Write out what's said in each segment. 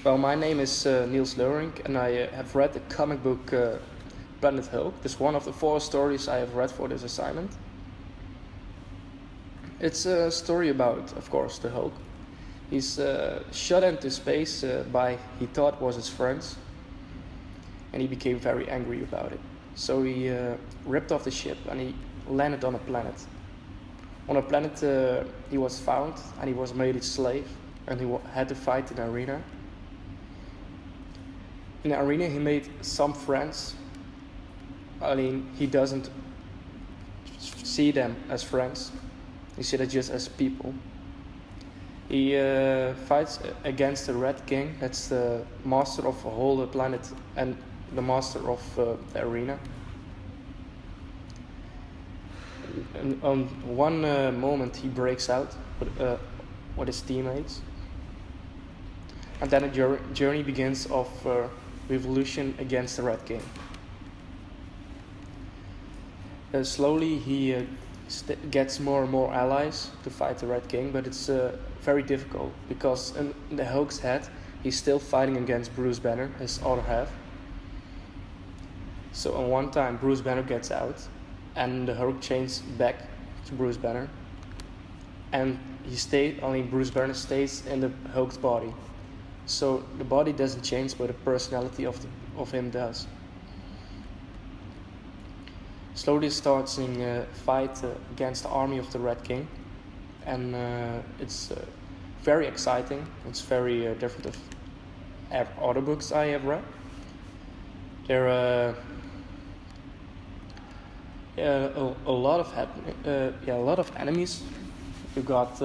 Well, my name is Niels Leurink, and I have read the comic book Planet Hulk. This is one of the 4 stories I have read for this assignment. It's a story about, of course, the Hulk. He's shot into space by he thought was his friends, and he became very angry about it. So he ripped off the ship and he landed on a planet. On a planet he was found and he was made a slave, and he had to fight in an arena. In the arena he made some friends. I mean, he doesn't see them as friends. He sees them just as people. He fights against the Red King. That's the master of the whole planet and the master of the arena. And on one moment he breaks out with his teammates. And then a journey begins of revolution against the Red King. Slowly he gets more and more allies to fight the Red King, but it's very difficult because in the Hulk's head he's still fighting against Bruce Banner, his other half. So on one time Bruce Banner gets out and the Hulk changes back to Bruce Banner, and Bruce Banner stays in the Hulk's body. So the body doesn't change, but the personality of him does. Slowly starts in a fight against the army of the Red King, and it's very exciting. It's very different of other books I have read. There are a lot of enemies. You got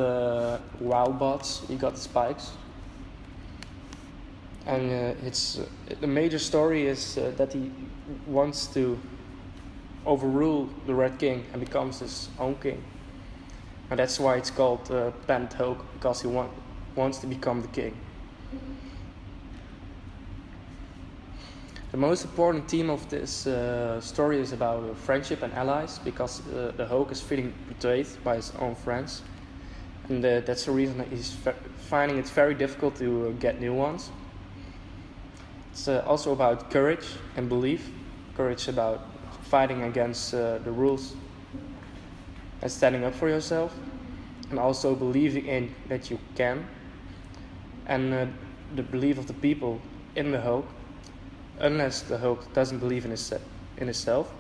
wild bots. You got spikes. And the major story is that he wants to overrule the Red King and becomes his own king. And that's why it's called Planet Hulk, because he wants to become the king. The most important theme of this story is about friendship and allies, because the Hulk is feeling betrayed by his own friends. And that's the reason that he's finding it very difficult to get new ones. It's also about courage and belief. Courage about fighting against the rules and standing up for yourself, and also believing in that you can, and the belief of the people in the Hulk, unless the Hulk doesn't believe in himself.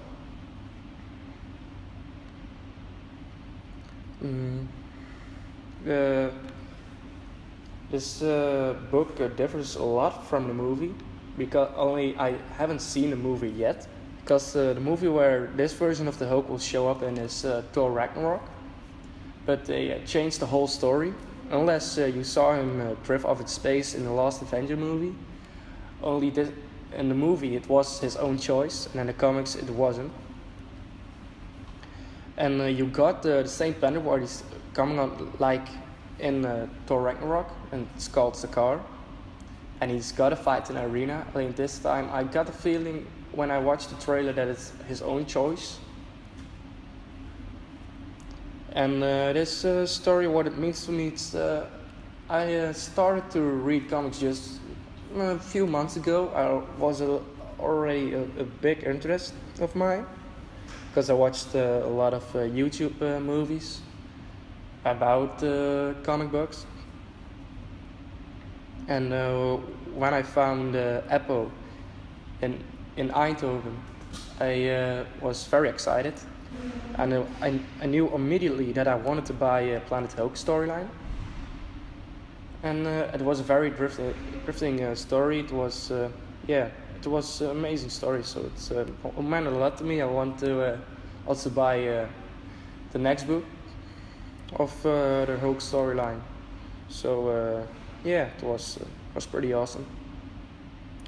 This book differs a lot from the movie, because I haven't seen the movie yet, because the movie where this version of the Hulk will show up in is Thor Ragnarok, but they changed the whole story. Unless you saw him drift off in space in the last Avenger movie, only in the movie it was his own choice, and in the comics it wasn't. And you got the same planet where he's coming on like in Thor Ragnarok, and it's called Sakaar. And he's got to fight in an arena. I think this time I got the feeling when I watched the trailer that it's his own choice. And this story, what it means to me, it's I started to read comics just a few months ago. I was already a big interest of mine, because I watched a lot of YouTube movies about comic books. And when I found Apple in Eindhoven, I was very excited. And I knew immediately that I wanted to buy a Planet Hulk storyline. And it was a very drifting story. It was, it was an amazing story. So it meant a lot to me. I want to also buy the next book of the Hulk storyline. So it was pretty awesome.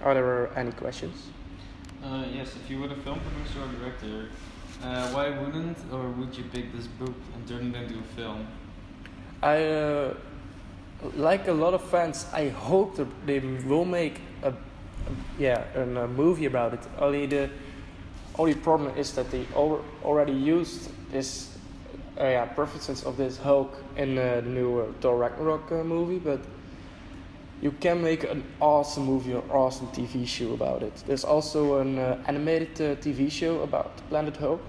Are there any questions? Yes, if you were a film producer or director, why wouldn't or would you pick this book and turn it into a film? I like a lot of fans. I hope that they will make a movie about it. The only problem is that they already used this preferences of this Hulk in the new Thor Ragnarok movie, but you can make an awesome movie or awesome TV show about it. There's also an animated TV show about Planet Hope.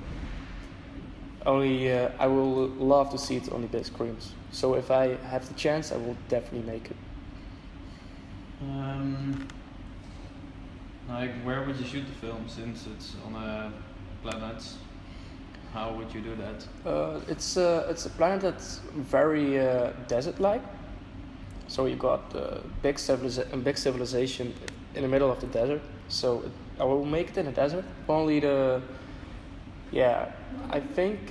Only I will love to see it on the big screens. So if I have the chance, I will definitely make it. Like, where would you shoot the film since it's on a planet? How would you do that? It's a planet that's very desert-like. So you got a big civilization in the middle of the desert. So I will make it in the desert. Only I think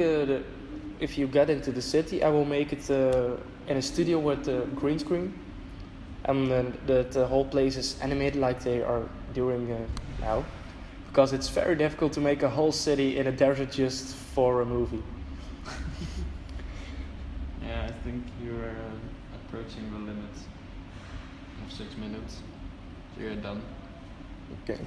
if you get into the city, I will make it in a studio with a green screen, and then the whole place is animated like they are doing now, because it's very difficult to make a whole city in a desert just for a movie. Yeah, I think you're approaching the limit of 6 minutes. So you're done. Okay.